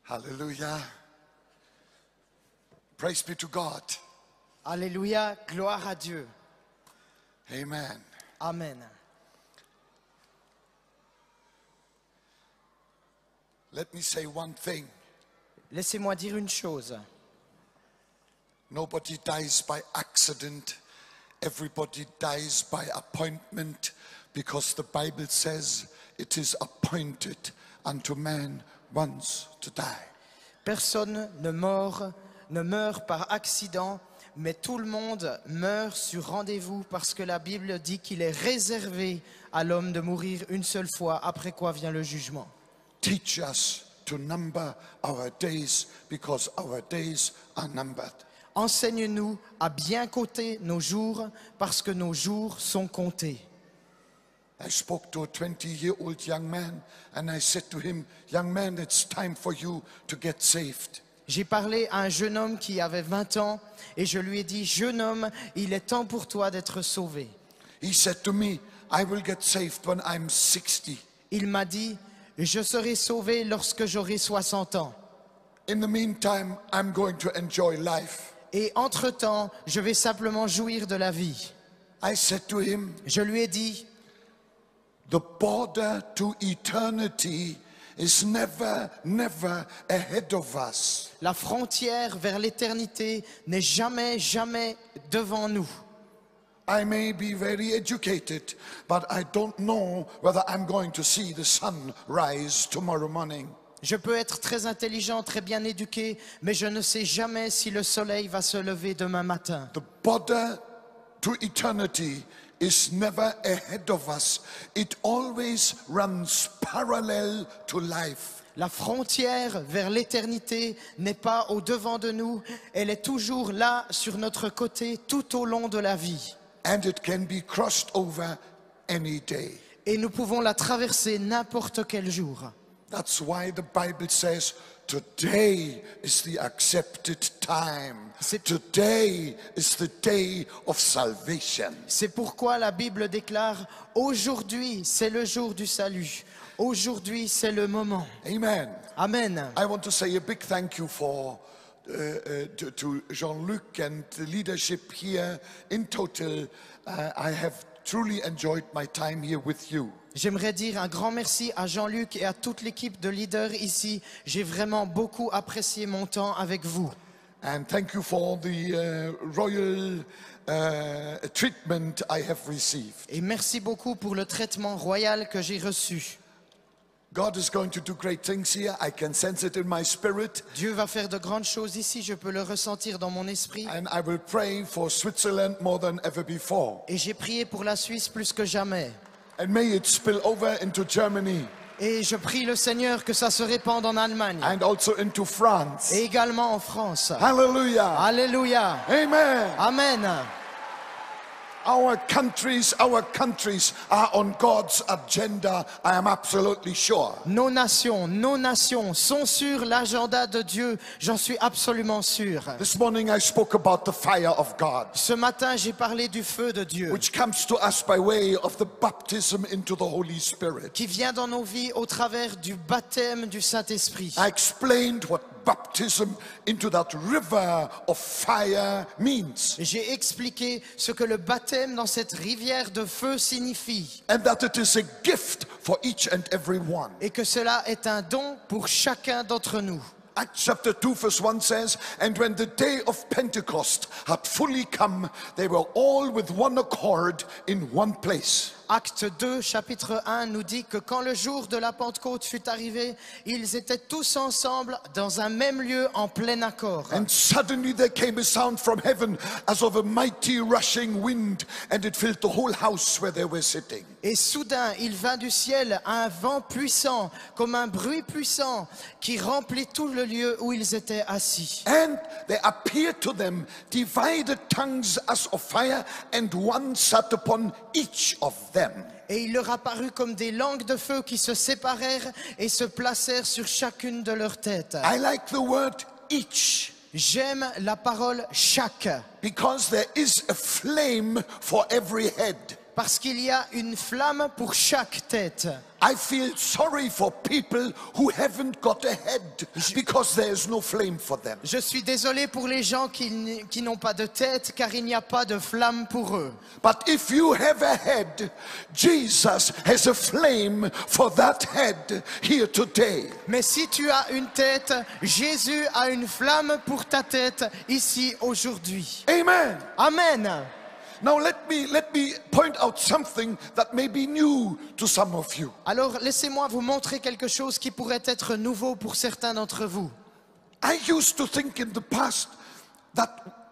Hallelujah. Praise be to God. Alléluia, gloire à Dieu. Amen. Amen. Let me say one thing. Laissez-moi dire une chose. Nobody dies by accident. Everybody dies by appointment, because the Bible says it is appointed unto man once to die. Personne ne meurt par accident, mais tout le monde meurt sur rendez-vous parce que la Bible dit qu'il est réservé à l'homme de mourir une seule fois, après quoi vient le jugement. Teach us to number our days, because our days are numbered. Enseigne-nous à bien compter nos jours parce que nos jours sont comptés. I spoke to a 20-year-old young man and I said to him, young man, it's time for you to get saved. J'ai parlé à un jeune homme qui avait 20 ans et je lui ai dit, jeune homme, il est temps pour toi d'être sauvé. He said to me, I will get saved when I'm 60. Il m'a dit, je serai sauvé lorsque j'aurai 60 ans. In the meantime, I'm going to enjoy life. Et entre-temps, je vais simplement jouir de la vie. I said to him, Je lui ai dit, the border to eternity is never ahead of us. la frontière vers l'éternité n'est jamais devant nous. I may be very educated, but I don't know whether I'm going to see the sun rise tomorrow morning. Je peux être très intelligent, très bien éduqué, mais je ne sais jamais si le soleil va se lever demain matin. The border to eternity is never ahead of us. It always runs parallel to life. La frontière vers l'éternité n'est pas au-devant de nous, elle est toujours là sur notre côté tout au long de la vie. And it can be crossed over any day. Et nous pouvons la traverser n'importe quel jour. That's why the Bible says, today is the accepted time. Today is the day of salvation. C'est pourquoi la Bible déclare, aujourd'hui c'est le jour du salut. Aujourd'hui c'est le moment. Amen. Amen. I want to say a big thank you to Jean-Luc and the leadership here. In total, I have truly enjoyed my time here with you. J'aimerais dire un grand merci à Jean-Luc et à toute l'équipe de leaders ici. J'ai vraiment beaucoup apprécié mon temps avec vous. And thank you for the royal treatment I have received. Et merci beaucoup pour le traitement royal que j'ai reçu. God is going to do great things here. I can sense it in my spirit. Dieu va faire de grandes choses ici, je peux le ressentir dans mon esprit. And I will pray for Switzerland more than ever before. Et j'ai prié pour la Suisse plus que jamais. And may it spill over into Germany. Et je prie le Seigneur que ça se répande en Allemagne. And also into France. Et également en France. Hallelujah. Alléluia. Amen. Amen. Our countries are on God's agenda, I am absolutely sure. Nos nations sont sur l'agenda de Dieu, j'en suis absolument sûr. This morning I spoke about the fire of God, Ce matin, j'ai parlé du feu de Dieu which comes to us by way of the baptism into the Holy Spirit. qui vient dans nos vies au travers du baptême du Saint-Esprit. I explained what baptism into that river of fire means. J'ai expliqué ce que le baptême dans cette rivière de feu signifie And that it is a gift for each and every one. et que cela est un don pour chacun d'entre nous. Acts chapter 2 verse 1 says, and when the day of Pentecost had fully come, they were all with one accord in one place. Acte 2, chapitre 1 nous dit que quand le jour de la Pentecôte fut arrivé, ils étaient tous ensemble dans un même lieu en plein accord. And suddenly there came a sound from heaven as of a mighty rushing wind, and it filled the whole house where they were sitting. Et soudain, il vint du ciel un vent puissant, comme un bruit puissant, qui remplit tout le lieu où ils étaient assis. And there appeared to them divided tongues as of fire, and one sat upon each of them. Et il leur apparut comme des langues de feu qui se séparèrent et se placèrent sur chacune de leurs têtes. I like the word each, J'aime la parole chaque, because there is a flame for every head. Parce qu'il y a une flamme pour chaque tête. I feel sorry for people who haven't got a head because there is no flame for them. Je suis désolé pour les gens qui n'ont pas de tête, car il n'y a pas de flamme pour eux. But if you have a head, Jesus has a flame for that head here today. Mais si tu as une tête, Jésus a une flamme pour ta tête ici aujourd'hui. Amen. Amen. Now let me point out something that may be new to some of you. Alors laissez-moi vous montrer quelque chose qui pourrait être nouveau pour certains d'entre vous. I used to think in the past that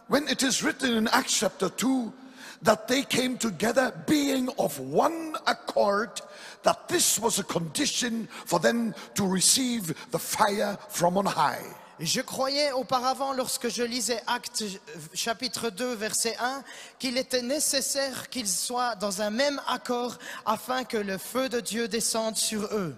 when it is written in Acts chapter 2 that they came together being of one accord, that this was a condition for them to receive the fire from on high. Je croyais auparavant, lorsque je lisais Actes chapitre 2, verset 1, qu'il était nécessaire qu'ils soient dans un même accord afin que le feu de Dieu descende sur eux.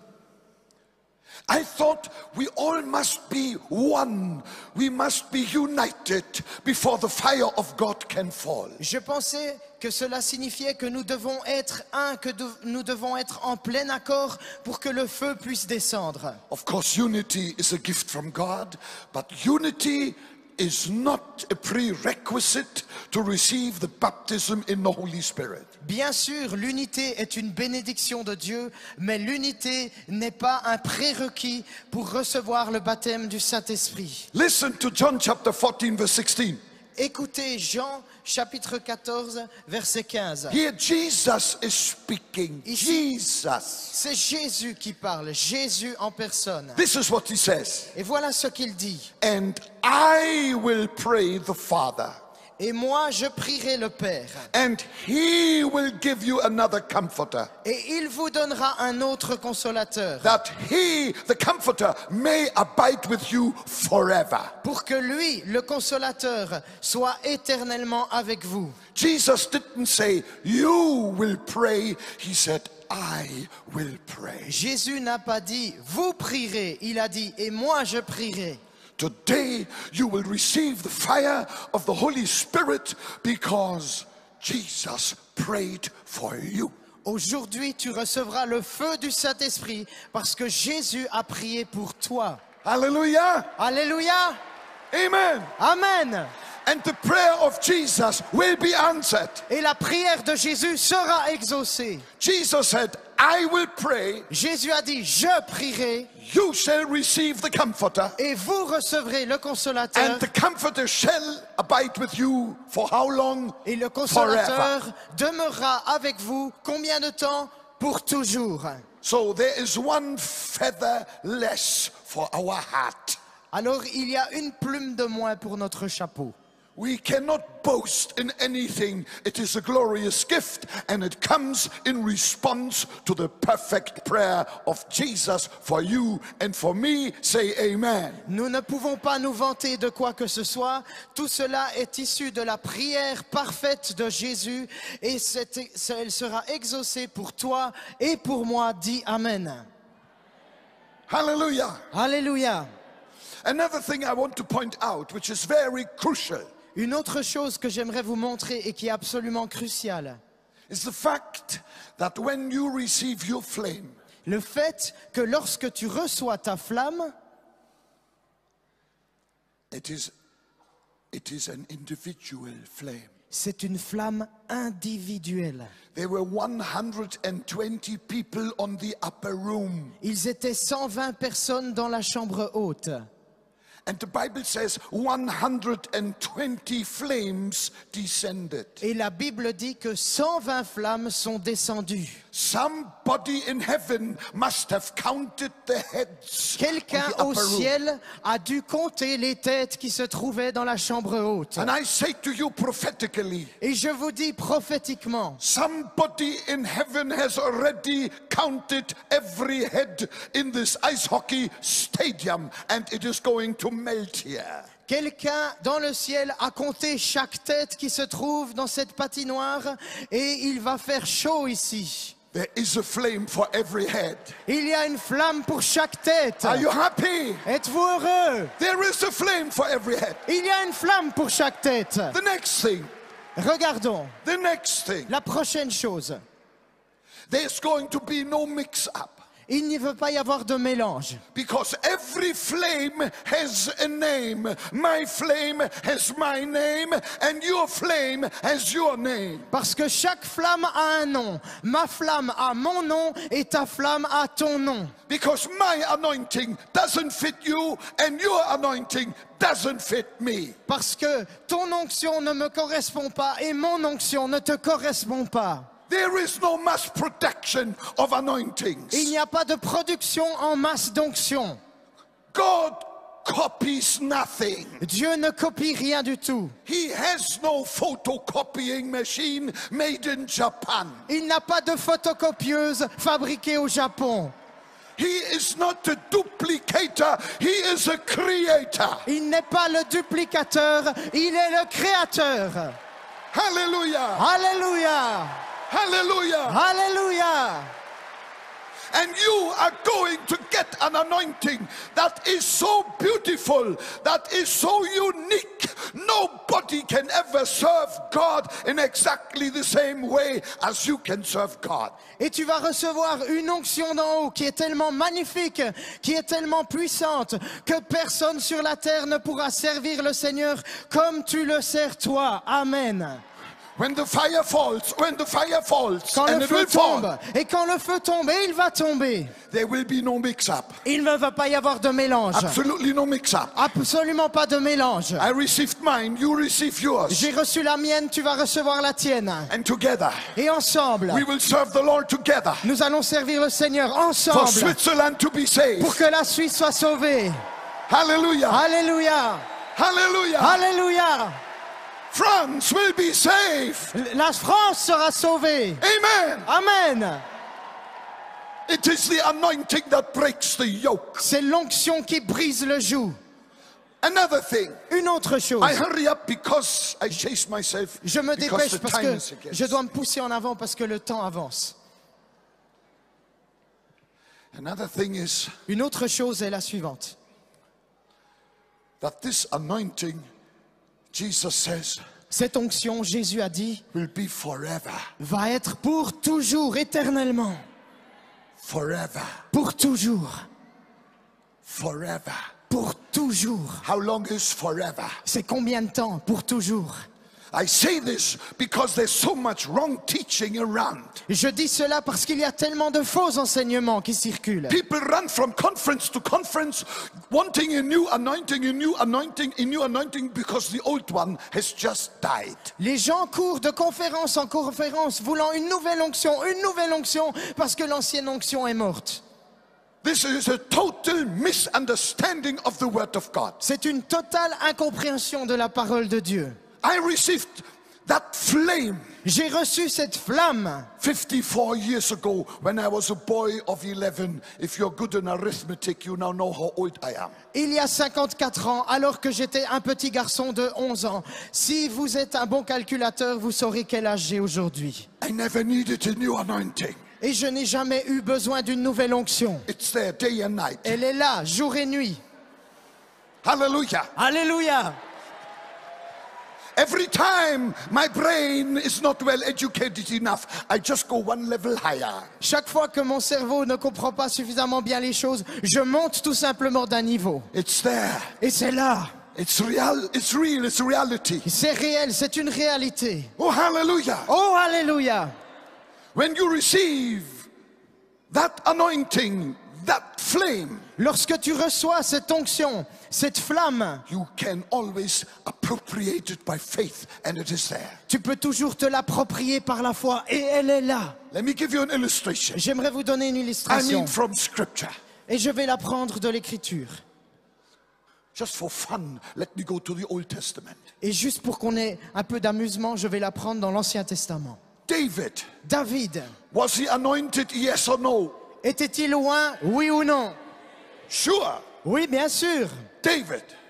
I thought we all must be one. We must be united before the fire of God can fall. Je pensais que cela signifiait que nous devons être un, que nous devons être en plein accord pour que le feu puisse descendre. Of course, unity is a gift from God, but unity is not a prerequisite to receive the baptism in the Holy Spirit. Bien sûr, l'unité est une bénédiction de Dieu, mais l'unité n'est pas un prérequis pour recevoir le baptême du Saint-Esprit. Listen to John chapter 14 verse 16. Écoutez Jean chapitre 14 verset 15. Here Jesus is speaking. Ici, Jesus. c'est Jésus qui parle, Jésus en personne. This is what he says. Et voilà ce qu'il dit. And I will pray the Father, Et moi je prierai le Père, and he will give you another comforter, et il vous donnera un autre consolateur, that he, the comforter, may abide with you forever. pour que lui, le consolateur, soit éternellement avec vous. Jesus didn't say, you will pray. He said, I will pray. Jésus n'a pas dit « vous prierez », il a dit « et moi je prierai ». Today you will receive the fire of the Holy Spirit because Jesus prayed for you. Aujourd'hui, tu recevras le feu du Saint-Esprit parce que Jésus a prié pour toi. Hallelujah. Alléluia. Amen. Amen. And the prayer of Jesus will be answered. Et la prière de Jésus sera exaucée. Jesus said, I will pray, Jésus a dit « je prierai you shall receive the comforter, et vous recevrez le consolateur. and the comforter shall abide with you for how long? Et le Forever. consolateur demeurera avec vous combien de temps? Pour toujours. » So there is one feather less for our hat. Alors il y a une plume de moins pour notre chapeau. We cannot boast in anything. It is a glorious gift, and it comes in response to the perfect prayer of Jesus for you and for me. Say amen. Nous ne pouvons pas nous vanter de quoi que ce soit. Tout cela est issu de la prière parfaite de Jésus et elle sera exaucée pour toi et pour moi. Dis Amen. Hallelujah. Alléluia. Another thing I want to point out, which is very crucial, Une autre chose que j'aimerais vous montrer et qui est absolument cruciale, is the fact that when you receive your flame, le fait que lorsque tu reçois ta flamme, it is an individual flame. c'est une flamme individuelle. There were 120 people on the upper room. Ils étaient 120 personnes dans la chambre haute. And the Bible says 120 flames descended. Et la Bible dit que 120 flammes sont descendues. Somebody in heaven must have counted the heads. Quelqu'un on the au upper room. ciel a dû compter les têtes qui se trouvaient dans la chambre haute. And I say to you prophetically, Et je vous dis prophétiquement, somebody in heaven has already counted every head in this ice hockey stadium, and it is going to melt here. quelqu'un dans le ciel a compté chaque tête qui se trouve dans cette patinoire et il va faire chaud ici. There is a flame for every head. Il y a une flamme pour chaque tête. Are you happy? Êtes-vous heureux? There is a flame for every head. Il y a une flamme pour chaque tête. The next thing, Regardons The next thing, la prochaine chose. there's going to be no mix-up. Il n'y veut pas y avoir de mélange. Because every flame has a name. My flame has my name, and your flame has your name. Parce que chaque flamme a un nom. Ma flamme a mon nom et ta flamme a ton nom. Because my anointing doesn't fit you, and your anointing doesn't fit me. Parce que ton onction ne me correspond pas et mon onction ne te correspond pas. There is no mass production of anointings. Il n'y a pas de production en masse d'onction. God copies nothing. Dieu ne copie rien du tout. He has no photocopying machine made in Japan. Il n'a pas de photocopieuse fabriquée au Japon. He is not a duplicator, he is a creator. Il n'est pas le duplicateur, il est le créateur. Hallelujah! Alléluia! Hallelujah! Alléluia! And you are going to get an anointing that is so beautiful, that is so unique. Nobody can ever serve God in exactly the same way as you can serve God. Et tu vas recevoir une onction d'en haut qui est tellement magnifique, qui est tellement puissante, que personne sur la terre ne pourra servir le Seigneur comme tu le sers toi. Amen. When the fire falls, Quand and le it feu will tombe, fall, et quand le feu tombe, et il va tomber, there will be no mix-up. il ne va pas y avoir de mélange. Absolutely no mix-up. Absolument pas de mélange. I received mine, you receive yours. J'ai reçu la mienne, tu vas recevoir la tienne. And together, Et ensemble, we will serve the Lord together. nous allons servir le Seigneur For ensemble Switzerland to be saved. pour que la Suisse soit sauvée. Hallelujah. Alléluia! Hallelujah. Alléluia! France will be saved. La France sera sauvée. Amen. Amen. It is the anointing that breaks the yoke. C'est l'onction qui brise le joug. Another thing. Une autre chose. I hurry up because I chase myself. Je me because dépêche the parce time que is against. je dois me pousser en avant parce que le temps avance. Another thing is Une autre chose est la suivante. that this anointing, Jesus says, Cette onction, Jésus a dit, will be forever. va être pour toujours, éternellement. Forever. Pour toujours. Forever. Pour toujours. How long is forever? C'est combien de temps? Pour toujours. I say this because there's so much wrong teaching around. Je dis cela parce qu'il y a tellement de faux enseignements qui circulent. People run from conference to conference wanting a new anointing, a new anointing, a new anointing because the old one has just died. Les gens courent de conférence en conférence voulant une nouvelle onction parce que l'ancienne onction est morte. This is a total misunderstanding of the word of God. C'est une totale incompréhension de la parole de Dieu. I received that flame J'ai reçu cette flamme 54 years ago when I was a boy of 11. If you're good in arithmetic, you now know how old I am. il y a 54 ans, alors que j'étais un petit garçon de 11 ans. Si vous êtes un bon calculateur, vous saurez quel âge j'ai aujourd'hui. I never needed a new anointing. Et je n'ai jamais eu besoin d'une nouvelle onction. It's there day and night. Elle est là, jour et nuit. Hallelujah. Alléluia! Every time my brain is not well educated enough, I just go one level higher. Chaque fois que mon cerveau ne comprend pas suffisamment bien les choses, je monte tout simplement d'un niveau. It's there. Et c'est là. It's real. It's real. It's reality. C'est réel, c'est une réalité. Oh, hallelujah. Oh, alléluia! When you receive that anointing, that flame, Lorsque tu reçois cette onction, cette flamme, you can always appropriate it by faith, and it is there. tu peux toujours te l'approprier par la foi et elle est là. Let me give you an illustration. J'aimerais vous donner une I illustration mean from scripture. et je vais la prendre de l'écriture. Just for fun, let me go to the Old Testament. Et juste pour qu'on ait un peu d'amusement, je vais la prendre dans l'Ancien Testament. David, Was he anointed, yes or no? était-il loin, oui ou non? Sure. Oui, bien sûr.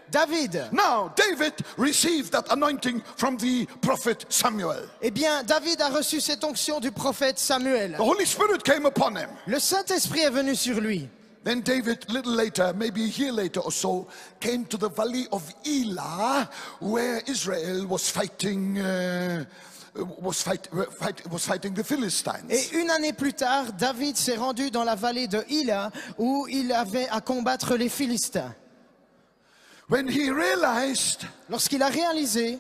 David. Now, David received that anointing from the prophet Samuel. Eh bien, David a reçu cette onction du prophète Samuel. The Holy Spirit came upon him. Le Saint-Esprit est venu sur lui. Then David, a little later, maybe a year later or so, came to the valley of Elah, where Israel was fighting the Philistines. Et une année plus tard, David s'est rendu dans la vallée de Hila où il avait à combattre les Philistins. When he realized Lorsqu'il a réalisé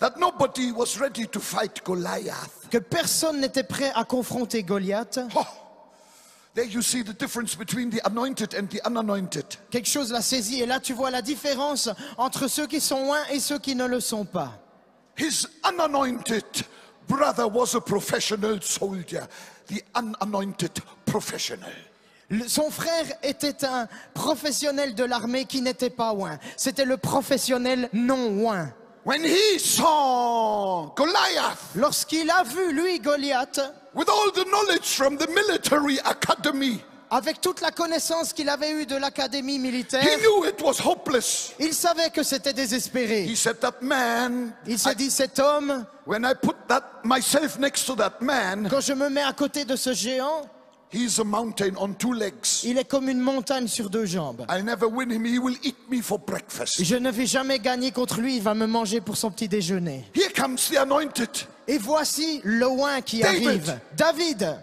that nobody was ready to fight Goliath, que personne n'était prêt à confronter Goliath, there you see the difference between the anointed and the unanointed. quelque chose l'a saisi. Et là, tu vois la différence entre ceux qui sont loin et ceux qui ne le sont pas. His unanointed brother was a professional soldier, the unanointed professional. Son frère était un professionnel de l'armée qui n'était pas loin. C'était le professionnel non loin. When he saw Goliath, Lorsqu'il a vu, lui, Goliath, with all the knowledge from the military academy, avec toute la connaissance qu'il avait eue de l'académie militaire, he knew it was hopeless. il savait que c'était désespéré. He said, that man, Il s'est dit, cet homme, when I put myself next to that man, quand je me mets à côté de ce géant, he's a mountain on two legs. il est comme une montagne sur deux jambes. I'll never win him. He will eat me for breakfast. Je ne vais jamais gagner contre lui, il va me manger pour son petit déjeuner. Here comes the anointed. Et voici le oint qui David. arrive. David.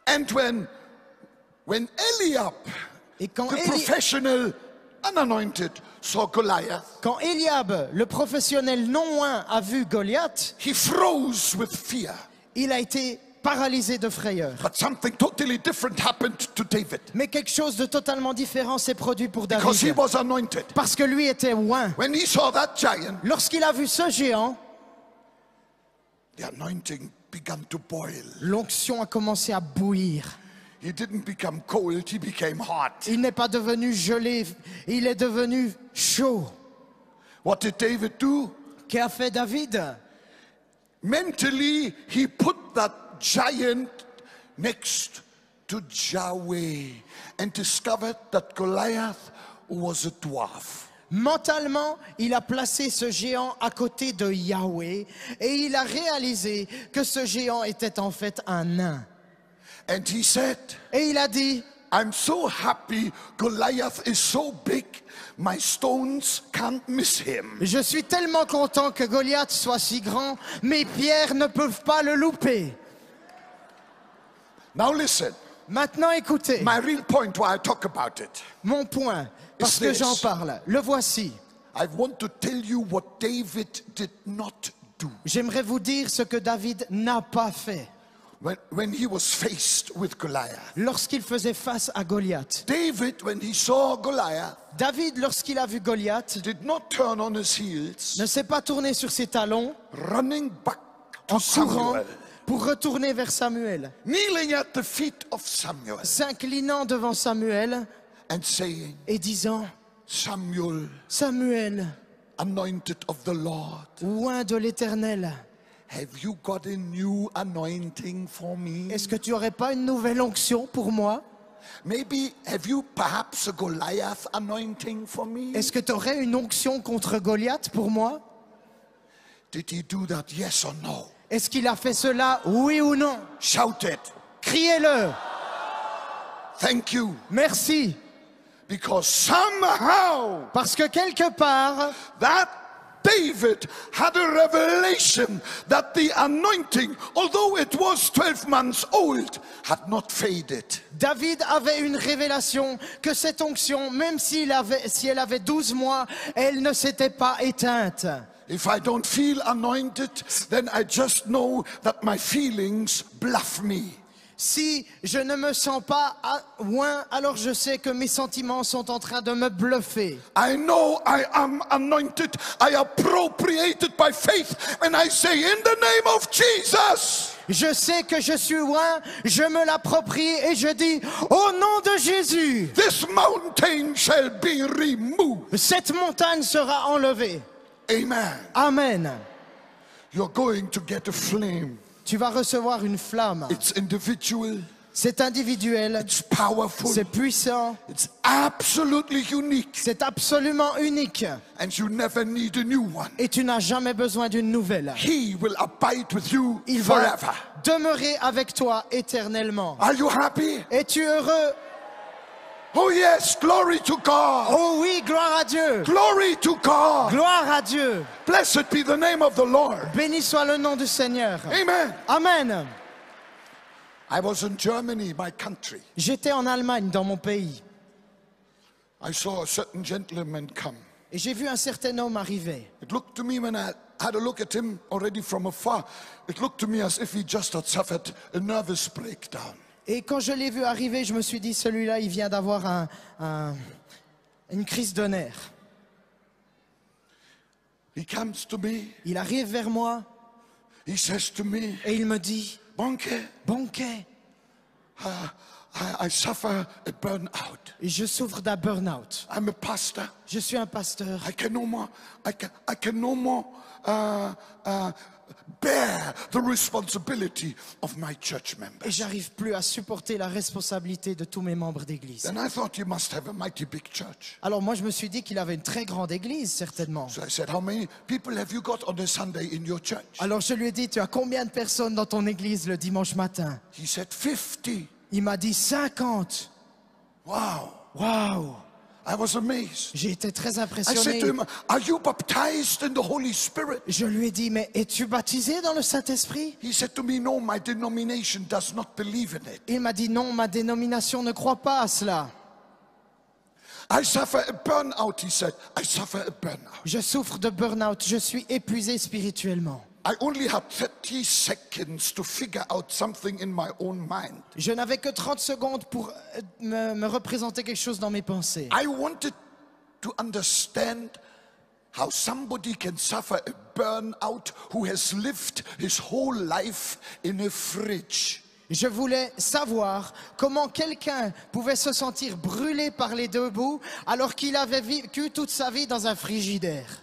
And when Eliab, Et quand, the professional unanointed, saw Goliath, quand Eliab, le professionnel non oint, a vu Goliath, he froze with fear. il a été paralysé de frayeur. But something totally different happened to David Mais quelque chose de totalement différent s'est produit pour because he David. was anointed. Parce que lui était oint. When he saw that giant, Lorsqu'il a vu ce géant, the anointing began to boil. l'onction a commencé à bouillir. He didn't become cold, he became hot. Il n'est pas devenu gelé, il est devenu chaud. What did David do? Qu'a fait David? Mentally, he put that giant next to Yahweh and discovered that Goliath was a dwarf. Mentalement, il a placé ce géant à côté de Yahweh et il a réalisé que ce géant était en fait un nain. And he said, Et il a dit, I'm so happy Goliath is so big, my stones can't miss him. je suis tellement content que Goliath soit si grand, mes pierres ne peuvent pas le louper. Now listen, Maintenant écoutez, my real point why I talk about it. mon point, parce Is que this. j'en parle, le voici. I want to tell you what David did not do. J'aimerais vous dire ce que David n'a pas fait When he was faced with Goliath. lorsqu'il faisait face à Goliath. David, when he saw Goliath, David, lorsqu'il a vu Goliath, did not turn on his heels, ne s'est pas tourné sur ses talons running back to en courant Samuel, pour retourner vers Samuel, kneeling at the feet of Samuel, s'inclinant devant Samuel and saying, et disant, Samuel, Samuel, anointed of the Lord, oint de l'Éternel, have you got a new anointing for me? est-ce que tu n'aurais pas une nouvelle onction pour moi? Maybe have you perhaps a Goliath anointing for me? Est-ce que tu aurais une onction contre Goliath pour moi? Did he do that? Yes or no? Est-ce qu'il a fait cela, oui ou non? Shout it. Criez-le. Thank you. Merci. Because somehow Parce que quelque part, that David had a revelation that the anointing, although it was 12 months old, had not faded. David avait une révélation que cette onction, même si elle avait 12 mois, elle ne s'était pas éteinte. If I don't feel anointed, then I just know that my feelings bluff me. Si je ne me sens pas loin, alors je sais que mes sentiments sont en train de me bluffer. I know I am anointed. I appropriate it by faith and I say in the name of Jesus. Je sais que je suis loin, je me l'approprie et je dis au nom de Jésus, This mountain shall be removed. cette montagne sera enlevée. Amen. Amen. You're going to get a flame. Tu vas recevoir une flamme. It's individual. C'est individuel, It's powerful. c'est puissant, It's absolutely unique. c'est absolument unique. And you never need a new one. Et tu n'as jamais besoin d'une nouvelle. He will abide with you Il va forever. demeurer avec toi éternellement. Are you happy? Es-tu heureux? Oh yes, glory to God. Oh oui, gloire à Dieu. Glory to God. Gloire à Dieu. Blessed be the name of the Lord. Béni soit le nom du Seigneur. Amen. Amen. I was in Germany, my country. J'étais en Allemagne, dans mon pays, I saw a certain gentleman come. et j'ai vu un certain homme arriver. It looked to me when I had a look at him already from afar, it looked to me as if he just had suffered a nervous breakdown. Et quand je l'ai vu arriver, je me suis dit, celui-là, il vient d'avoir une crise de nerfs. He comes to me, Il arrive vers moi he says to me, et il me dit, Bonke, Bonke, I suffer a burnout. je souffre d'un burn-out. I'm a pastor. Je suis un pasteur. I can no more bear the responsibility of my church Et members. j'arrive plus à supporter la responsabilité de tous mes membres d'église. Then I thought you must have a mighty big church. Alors moi, je me suis dit qu'il avait une très grande église, certainement. So I said, how many people have you got on a Sunday in your church? Alors je lui ai dit, tu as combien de personnes dans ton église le dimanche matin? He said, 50. Il m'a dit 50. Wow. Waouh! I was amazed. J'ai été très I said impressionné. to him, are you baptized in the Holy Spirit? Je lui ai dit, mais es-tu baptisé dans le Saint-Esprit? He said to me, no, my denomination does not believe in it. Il m'a dit, non, ma dénomination ne croit pas à cela. I suffer a burnout, he said. I suffer a burnout. Je souffre de burn-out, je suis épuisé spirituellement. I only had 30 seconds to figure out something in my own mind. Je n'avais que 30 secondes pour me représenter quelque chose dans mes pensées. I wanted to understand how somebody can suffer a burnout who has lived his whole life in a fridge. Je voulais savoir comment quelqu'un pouvait se sentir brûlé par les deux bouts alors qu'il avait vécu toute sa vie dans un frigidaire.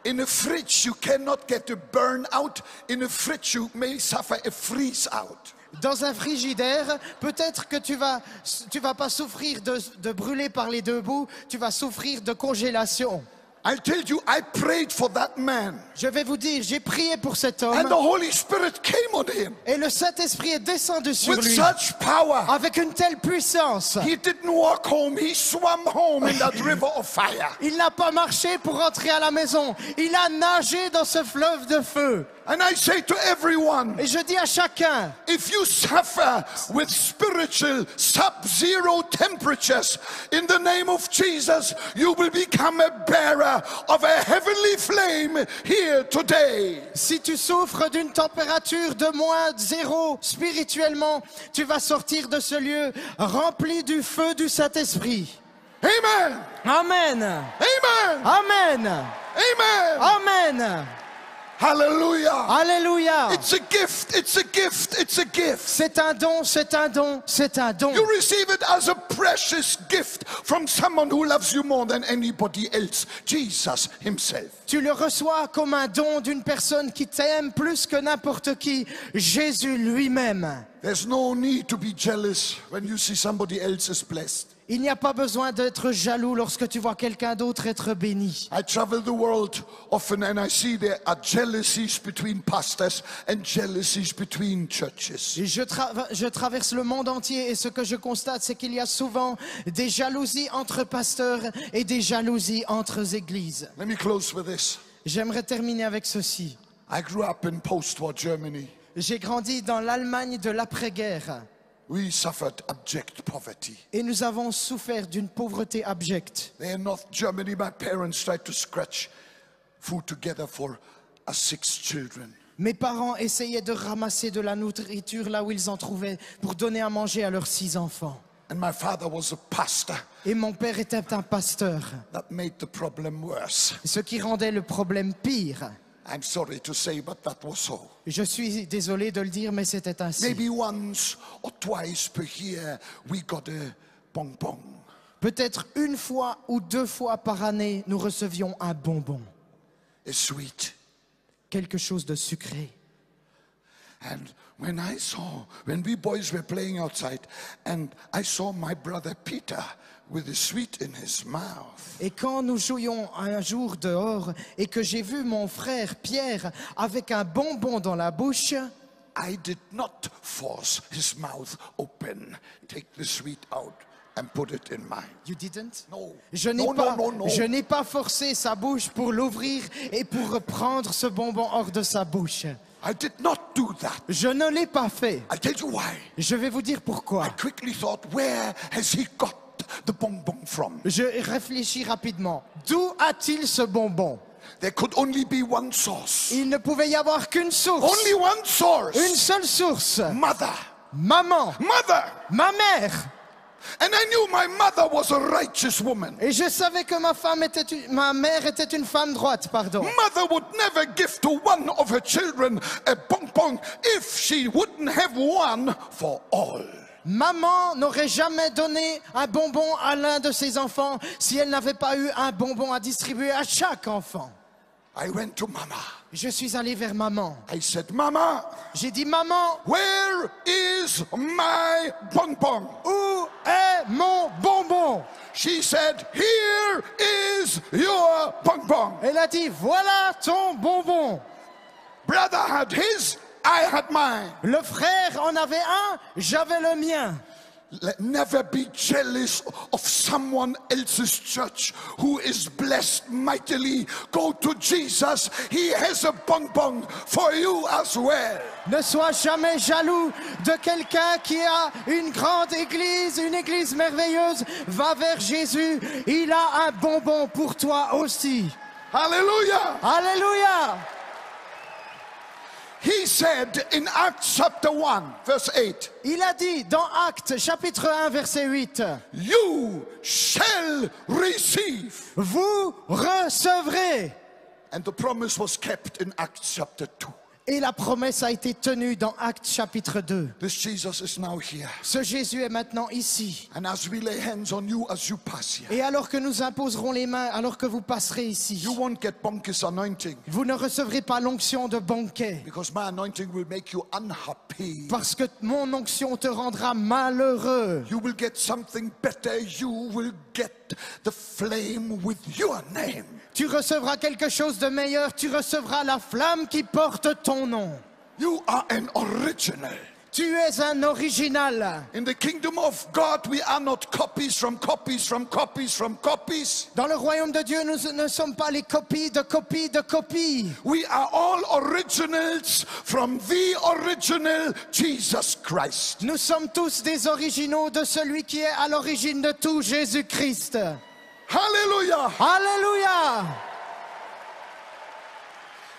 In a fridge, you cannot get a burnout. In a fridge, you may suffer a freeze out. Dans un frigidaire, peut-être que tu vas pas souffrir de brûler par les deux bouts, tu vas souffrir de congélation. I tell you, I prayed for that man. Je vais vous dire, j'ai prié pour cet And homme the Holy Spirit came on him et le Saint-Esprit est descendu sur with lui such power. avec une telle puissance. He didn't walk home, he swam home in that river of fire. Il n'a pas marché pour rentrer à la maison, il a nagé dans ce fleuve de feu. And I say to everyone, Et je dis à chacun, if you suffer with spiritual sub-zero temperatures, in the name of Jesus, you will become a bearer of a heavenly flame here today. si tu souffres d'une température de moins 0 spirituellement, tu vas sortir de ce lieu rempli du feu du Saint-Esprit. Amen. Amen. Amen. Amen. Amen. Amen. Hallelujah. Alléluia. It's a gift. It's a gift. It's a gift. C'est un don, c'est un don, c'est un don. You receive it as a precious gift from someone who loves you more than anybody else, Jesus himself. Tu le reçois comme un don d'une personne qui t'aime plus que n'importe qui, Jésus lui-même. There's no need to be jealous when you see somebody else is blessed. Il n'y a pas besoin d'être jaloux lorsque tu vois quelqu'un d'autre être béni. I travel the world often and I see there are jealousies between pastors and jealousies between churches. Et je traverse le monde entier et ce que je constate, c'est qu'il y a souvent des jalousies entre pasteurs et des jalousies entre églises. Let me close with this. J'aimerais terminer avec ceci. I grew up in post-war Germany. J'ai grandi dans l'Allemagne de l'après-guerre We suffered abject poverty. et nous avons souffert d'une pauvreté abjecte. There in North Germany, my parents tried to scratch food together for us 6 children. Mes parents essayaient de ramasser de la nourriture là où ils en trouvaient pour donner à manger à leurs 6 enfants. And my father was a pastor. Et mon père était un pasteur, That made the problem worse. ce qui rendait le problème pire. I'm sorry to say, but that was so. Je suis désolé de le dire, mais c'était ainsi. Maybe once or twice per year, we got a bonbon. Peut-être une fois ou 2 fois par année, nous recevions un bonbon, A sweet. quelque chose de sucré. And when we boys were playing outside, and I saw my brother Peter with a sweet in his mouth. Et quand nous jouions un jour dehors et que j'ai vu mon frère Pierre avec un bonbon dans la bouche, I did not force his mouth open. Take the sweet out. and put it in mine. You didn't? No. Je n'ai No, pas, no, no, no. je n'ai pas forcé sa bouche pour l'ouvrir et pour prendre ce bonbon hors de sa bouche. I did not do that. Je ne l'ai pas fait. I tell you why. Je vais vous dire pourquoi. I quickly thought, where has he got the bonbon from? Je réfléchis rapidement. D'où a-t-il ce bonbon? There could only be one source. Il ne pouvait y avoir qu'une source. Only one source. Une seule source. Mother. Maman. Mother. Ma mère. And I knew my mother was a righteous woman. Et je savais que ma mère était une femme droite, pardon. Mother would never give to one of her children a bonbon if she wouldn't have one for all. Maman n'aurait jamais donné un bonbon à l'un de ses enfants si elle n'avait pas eu un bonbon à distribuer à chaque enfant. I went to Mama. Je suis allé vers maman. I said, Mama, J'ai dit, maman, where is my bonbon? où est mon bonbon? She said, here is your bonbon. Elle a dit, voilà ton bonbon. Brother had his, I had mine. Le frère en avait un, j'avais le mien. Let never be jealous of someone else's church who is blessed mightily. Go to Jesus. He has a bonbon for you as well. Ne sois jamais jaloux de quelqu'un qui a une grande église, une église merveilleuse. Va vers Jésus, il a un bonbon pour toi aussi. Hallelujah. Alléluia. He said in Acts chapter 1, verse 8, Il a dit dans Actes chapitre 1 verset 8, you shall receive. vous recevrez. And the promise was kept in Acts chapter 2. Et la promesse a été tenue dans Actes chapitre 2. This Jesus is now here. Ce Jésus est maintenant ici. And as we lay hands on you as you pass here, Et alors que nous imposerons les mains, alors que vous passerez ici, you won't get Bonkus anointing vous ne recevrez pas l'onction de banquet. because my anointing will make you unhappy. Parce que mon onction te rendra malheureux. You will get something better. You will get the flame with your name. Tu recevras quelque chose de meilleur. Tu recevras la flamme qui porte ton nom. You are an original. Tu es un original. In the kingdom of God, we are not copies from copies from copies from copies. Dans le royaume de Dieu, nous ne sommes pas les copies de copies de copies. We are all originals from the original Jesus Christ. Nous sommes tous des originaux de celui qui est à l'origine de tout, Jésus-Christ. Hallelujah. Alléluia.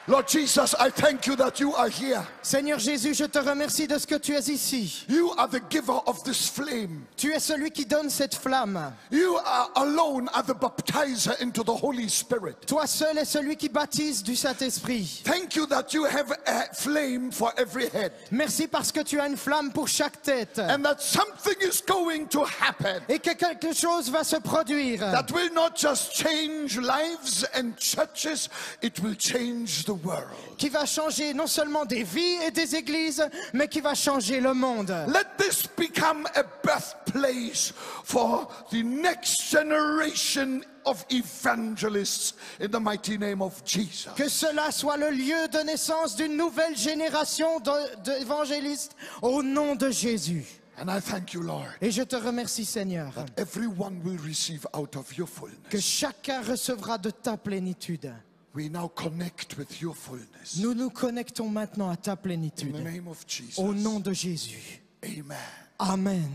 Lord Jesus, I thank you that you are here. Seigneur Jésus, je te remercie de ce que tu es ici. You are the giver of this flame. Tu es celui qui donne cette flamme. You are alone are the baptizer into the Holy Spirit. Toi seul es celui qui baptise du Saint-Esprit. Thank you that you have a flame for every head. Merci parce que tu as une flamme pour chaque tête. And that something is going to happen Et que quelque chose va se produire. that will not just change lives and churches, it will change the world. Qui va changer non seulement des vies et des églises, mais qui va changer le monde. Let this become a birthplace for the next generation of evangelists in the mighty name of Jesus. Que cela soit le lieu de naissance d'une nouvelle génération d'évangélistes au nom de Jésus. And I thank you, Lord, Et je te remercie, Seigneur, that everyone will receive out of your que fullness. chacun recevra de ta plénitude. We now connect with your fullness. Nous nous connectons maintenant à ta In plénitude. the name of Jesus. Au nom de Jésus. Amen. Amen.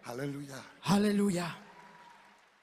Hallelujah. Alléluia.